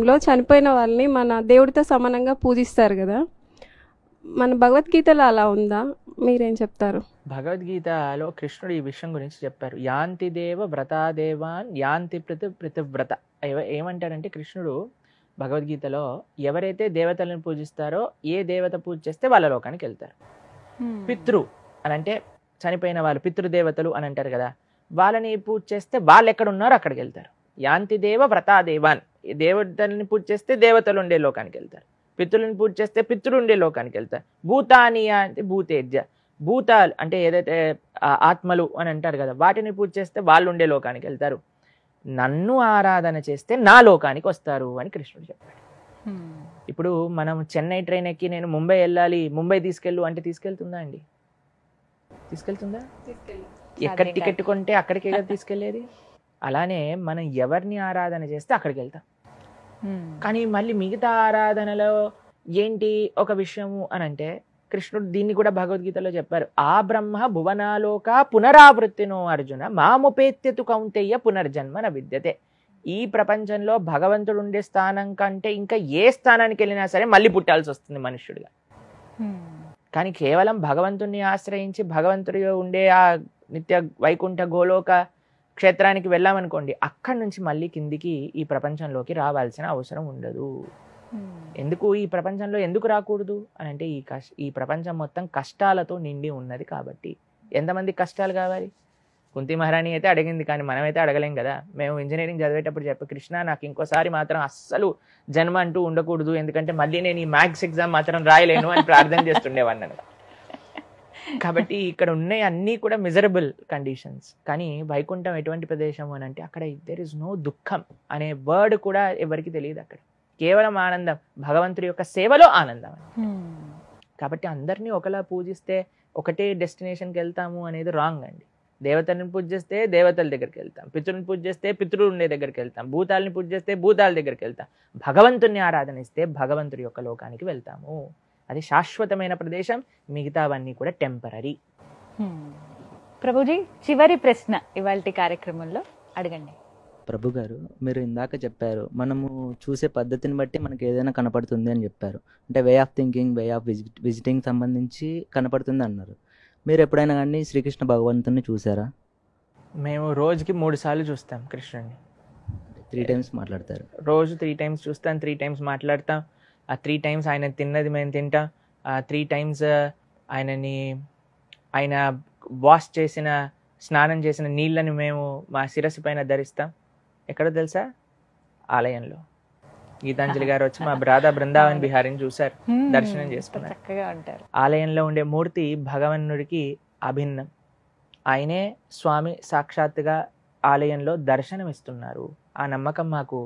లో చనిపోయిన వాళ్ళని మన దేవుడితో సమానంగా పూజిస్తారు కదా, మన భగవద్గీతలో అలా ఉందా? మీరేం చెప్తారు? భగవద్గీతలో కృష్ణుడు ఈ విషయం గురించి చెప్పారు. యాంతి దేవ వ్రతాదేవాన్ యాంతి పృథివ్రత. ఏమంటాడంటే కృష్ణుడు భగవద్గీతలో, ఎవరైతే దేవతలను పూజిస్తారో, ఏ దేవత పూజ చేస్తే వాళ్ళ లోకానికి వెళ్తారు. పితృ అని అంటే చనిపోయిన వాళ్ళు, పితృదేవతలు అని అంటారు కదా, వాళ్ళని పూజ చేస్తే వాళ్ళు ఎక్కడ ఉన్నారో అక్కడికి వెళ్తారు. యాంతి దేవ వ్రతాదేవాన్, దేవతల్ని పూజ చేస్తే దేవతలు ఉండే లోకానికి వెళ్తారు. పితృలను పూజ చేస్తే పితృలు ఉండే లోకానికి వెళ్తారు. భూతానియా అంటే భూతేజ్య, భూతాలు అంటే ఏదైతే ఆత్మలు అని అంటారు కదా, వాటిని పూజ చేస్తే వాళ్ళు ఉండే లోకానికి వెళ్తారు. నన్ను ఆరాధన చేస్తే నా లోకానికి వస్తారు అని కృష్ణుడు చెప్పాడు. ఇప్పుడు మనం చెన్నై ట్రైన్ ఎక్కి నేను ముంబై వెళ్ళాలి, ముంబై తీసుకెళ్ళు అంటే తీసుకెళ్తుందా అండి? తీసుకెళ్తుందా? ఎక్కడ టికెట్ కొంటే అక్కడికే కదా తీసుకెళ్లేది. అలానే మనం ఎవరిని ఆరాధన చేస్తే అక్కడికి వెళ్తాం. కానీ మళ్ళీ మిగతా ఆరాధనలో ఏంటి ఒక విషయము అని అంటే, కృష్ణుడు దీన్ని కూడా భగవద్గీతలో చెప్పారు. ఆ బ్రహ్మ భువనాలోక పునరావృత్తినో అర్జున మాముపేత్యతు కౌంతేయ పునర్జన్మ న విద్యతే. ఈ ప్రపంచంలో భగవంతుడు ఉండే స్థానం కంటే ఇంకా ఏ స్థానానికి వెళ్ళినా సరే మళ్ళీ పుట్టాల్సి వస్తుంది మనుష్యుడిగా. కానీ కేవలం భగవంతుణ్ణి ఆశ్రయించి భగవంతుడి ఉండే ఆ నిత్య వైకుంఠ గోలోక క్షేత్రానికి వెళ్ళామనుకోండి, అక్కడి నుంచి మళ్ళీ కిందికి ఈ ప్రపంచంలోకి రావాల్సిన అవసరం ఉండదు. ఎందుకు ఈ ప్రపంచంలో ఎందుకు రాకూడదు అని అంటే, ఈ ప్రపంచం మొత్తం కష్టాలతో నిండి ఉన్నది కాబట్టి. ఎంతమంది కష్టాలు కావాలి? కుంతి మహారాణి అయితే అడిగింది, కానీ మనమైతే అడగలేం కదా. మేము ఇంజనీరింగ్ చదివేటప్పుడు చెప్పి, కృష్ణ నాకు ఇంకోసారి మాత్రం అస్సలు జన్మ అంటూ ఉండకూడదు, ఎందుకంటే మళ్ళీ నేను ఈ మ్యాథ్స్ ఎగ్జామ్ మాత్రం రాయలేను అని ప్రార్థన చేస్తుండేవాడిని. కాబట్టి ఇక్కడ ఉన్నాయి అన్నీ కూడా మిజరబుల్ కండిషన్స్. కానీ వైకుంఠం ఎటువంటి ప్రదేశం అని అంటే, అక్కడ దెర్ ఇస్ నో దుఃఖం అనే వర్డ్ కూడా ఎవరికి తెలియదు. అక్కడ కేవలం ఆనందం, భగవంతుడి యొక్క సేవలో ఆనందం. కాబట్టి అందరినీ ఒకలా పూజిస్తే ఒకటే డెస్టినేషన్కి వెళ్తాము అనేది రాంగ్ అండి. దేవతలను పూజ చేస్తే దేవతల దగ్గరికి వెళ్తాం, పితృని పూజ చేస్తే పితృలు ఉండే దగ్గరికి వెళ్తాం, భూతాలని పూజ చేస్తే భూతాల దగ్గరికి వెళ్తాం, భగవంతుని ఆరాధనిస్తే భగవంతుడి యొక్క లోకానికి వెళ్తాము. అది శాశ్వతమైన ప్రదేశం, మిగతావన్నీ కూడా టెంపరీ. ప్రభుజీ, చివరి ప్రశ్న ఇవాల్టి కార్యక్రమంలో అడగండి. ప్రభు గారు, మీరు ఇందాక చెప్పారు మనము చూసే పద్ధతిని బట్టి మనకి ఏదైనా కనపడుతుంది అని చెప్పారు. అంటే way of thinking, way of visiting సంబంధించి కనపడుతుంది అన్నారు. మీరు ఎప్పుడైనా కానీ శ్రీకృష్ణ భగవంతుని చూసారా? మేము రోజుకి 3 సార్లు చూస్తాం కృష్ణుడిని. 3 times మాట్లాడతారు. రోజు 3 times చూస్తాం, 3 times మాట్లాడతాం. ఆ 3 times ఆయన తిన్నది మేము తింటాం. ఆ 3 times ఆయన వాష్ చేసిన, స్నానం చేసిన నీళ్ళని మేము మా శిరస్సు పైన ధరిస్తాం. ఎక్కడో తెలుసా? ఆలయంలో. గీతాంజలి గారు వచ్చి మా రాధా బృందావన్ బిహారీని చూశారు, దర్శనం చేసుకున్నారు. ఆలయంలో ఉండే మూర్తి భగవన్నుడికి అభిన్నం. ఆయనే స్వామి సాక్షాత్తుగా ఆలయంలో దర్శనం ఇస్తున్నారు. ఆ నమ్మకం మాకు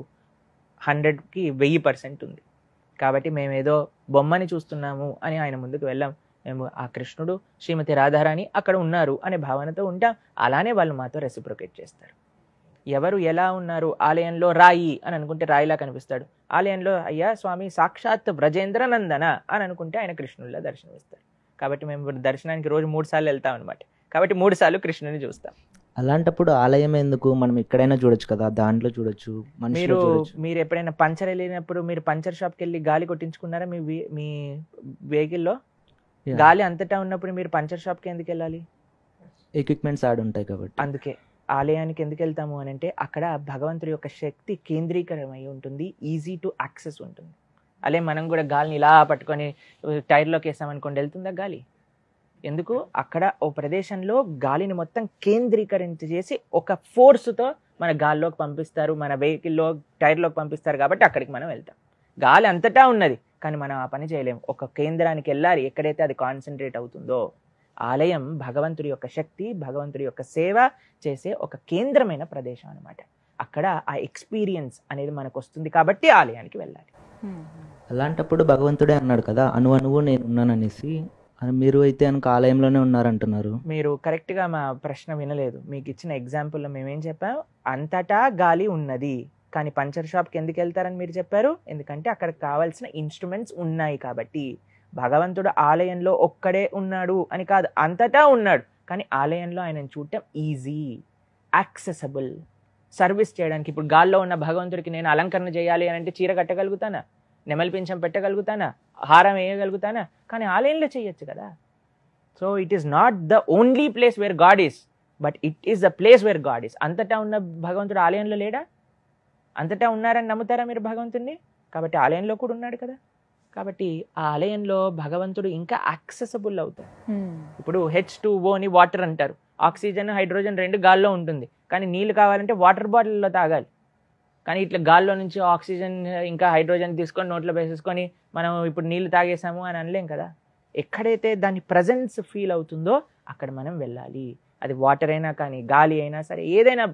100కి 1000% ఉంది. కాబట్టి మేమేదో బొమ్మని చూస్తున్నాము అని ఆయన ముందుకు వెళ్ళాం. మేము ఆ కృష్ణుడు, శ్రీమతి రాధారాణి అక్కడ ఉన్నారు అనే భావనతో ఉంటాం. అలానే వాళ్ళు మాతో రెసిప్రొకేట్ చేస్తారు. ఎవరు ఎలా ఉన్నారు? ఆలయంలో రాయి అని అనుకుంటే రాయిలా కనిపిస్తాడు. ఆలయంలో అయ్యా స్వామి సాక్షాత్ బ్రజేంద్ర నందన అని అనుకుంటే ఆయన కృష్ణుడిలా దర్శనమిస్తారు. కాబట్టి మేము దర్శనానికి రోజు 3 సార్లు వెళ్తాం అనమాట. కాబట్టి 3 సార్లు కృష్ణుని చూస్తాం. అలాంటప్పుడు ఆలయం ఎందుకు? మనం ఎక్కడైనా చూడొచ్చు కదా, దాంట్లో చూడొచ్చు. మీరు ఎప్పుడైనా పంచర్ వెళ్ళినప్పుడు మీరు పంచర్ షాప్కి వెళ్ళి గాలి కొట్టించుకున్నారా? మీ వెహికల్లో గాలి అంతటా ఉన్నప్పుడు మీరు పంచర్ షాప్కి ఎందుకు వెళ్ళాలి? ఎక్విప్మెంట్స్ ఆడి ఉంటాయి కాబట్టి. అందుకే ఆలయానికి ఎందుకు వెళ్తాము అని అంటే, అక్కడ భగవంతుడి యొక్క శక్తి కేంద్రీకరమై ఉంటుంది, ఈజీ టు యాక్సెస్ ఉంటుంది. అలాగే మనం కూడా గాలిని ఇలా పట్టుకొని టైర్లోకి వేసామనుకోండి, వెళ్తుందా గాలి? ఎందుకు? అక్కడ ఓ ప్రదేశంలో గాలిని మొత్తం కేంద్రీకరించి చేసి ఒక ఫోర్స్తో మన గాల్లోకి పంపిస్తారు, మన వెహికల్లో టైర్లోకి పంపిస్తారు. కాబట్టి అక్కడికి మనం వెళ్తాం. గాలి అంతటా ఉన్నది, కానీ మనం ఆ పని చేయలేము. ఒక కేంద్రానికి వెళ్ళాలి, ఎక్కడైతే అది కాన్సన్ట్రేట్ అవుతుందో. ఆలయం భగవంతుడి యొక్క శక్తి, భగవంతుడి యొక్క సేవ చేసే ఒక కేంద్రమైన ప్రదేశం అనమాట. అక్కడ ఆ ఎక్స్పీరియన్స్ అనేది మనకు వస్తుంది కాబట్టి ఆలయానికి వెళ్ళాలి. అలాంటప్పుడు భగవంతుడే అన్నాడు కదా, అణువు నేను ఉన్నాననేసి. మీరు అయితే కనుక ఆలయంలోనే ఉన్నారంటున్నారు. మీరు కరెక్ట్గా మా ప్రశ్న వినలేదు. మీకు ఇచ్చిన ఎగ్జాంపుల్లో మేమేం చెప్పాం? అంతటా గాలి ఉన్నది, కానీ పంచర్ షాప్కి ఎందుకు వెళ్తారని మీరు చెప్పారు? ఎందుకంటే అక్కడ కావాల్సిన ఇన్స్ట్రుమెంట్స్ ఉన్నాయి కాబట్టి. భగవంతుడు ఆలయంలో ఒక్కడే ఉన్నాడు అని కాదు, అంతటా ఉన్నాడు. కానీ ఆలయంలో ఆయనను చూడటం ఈజీ, యాక్సెసబుల్. సర్వీస్ చేయడానికి. ఇప్పుడు గాల్లో ఉన్న భగవంతుడికి నేను అలంకరణ చేయాలి అని అంటే చీర కట్టగలుగుతానా, నెమలి పింఛం పెట్టగలుగుతానా, హారం వేయగలుగుతానా? కానీ ఆలయంలో చేయొచ్చు కదా. So it is not the only place where God is, but it is the place where God is. అంతటా ఉన్న భగవంతుడు ఆలయంలో లేడా? అంతటా ఉన్నారని నమ్ముతారా మీరు భగవంతుడిని? కాబట్టి ఆలయంలో కూడా ఉన్నాడు కదా. కాబట్టి ఆ ఆలయంలో భగవంతుడు ఇంకా యాక్సెసబుల్ అవుతాడు. ఇప్పుడు H2O అని వాటర్ అంటారు. ఆక్సిజన్ హైడ్రోజన్ 2 గాల్లో ఉంటుంది. కానీ నీళ్ళు కావాలంటే వాటర్ బాటిల్లో తాగాలి. కానీ ఇట్లా గాల్లో నుంచి ఆక్సిజన్ ఇంకా హైడ్రోజన్ తీసుకొని నోట్లో వేసేసుకొని మనం ఇప్పుడు నీళ్ళు తాగేసాము అని అనలేం కదా. ఎక్కడైతే దాని ప్రజెన్స్ ఫీల్ అవుతుందో అక్కడ మనం వెళ్ళాలి. అది వాటర్ అయినా కానీ గాలి అయినా సరే ఏదైనా.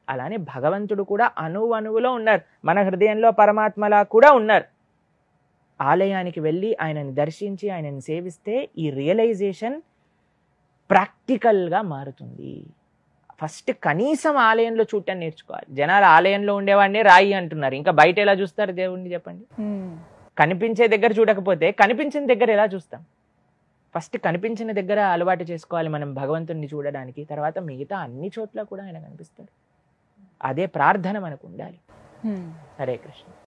అలానే భగవంతుడు కూడా అణువులో ఉన్నారు. మన హృదయంలో పరమాత్మలా కూడా ఉన్నారు. ఆలయానికి వెళ్ళి ఆయనని దర్శించి ఆయనని సేవిస్తే ఈ రియలైజేషన్ ప్రాక్టికల్గా మారుతుంది. ఫస్ట్ కనీసం ఆలయంలో చూడటం నేర్చుకోవాలి. జనాలు ఆలయంలో ఉండేవాడినే రాయి అంటున్నారు, ఇంకా బయట ఎలా చూస్తారు దేవుణ్ణి చెప్పండి? కనిపించే దగ్గర చూడకపోతే కనిపించిన దగ్గర ఎలా చూస్తాం? ఫస్ట్ కనిపించిన దగ్గర అలవాటు చేసుకోవాలి మనం భగవంతుడిని చూడడానికి. తర్వాత మిగతా అన్ని చోట్ల కూడా ఆయన కనిపిస్తాడు. అదే ప్రార్థన మనకు ఉండాలి. హరే కృష్ణ.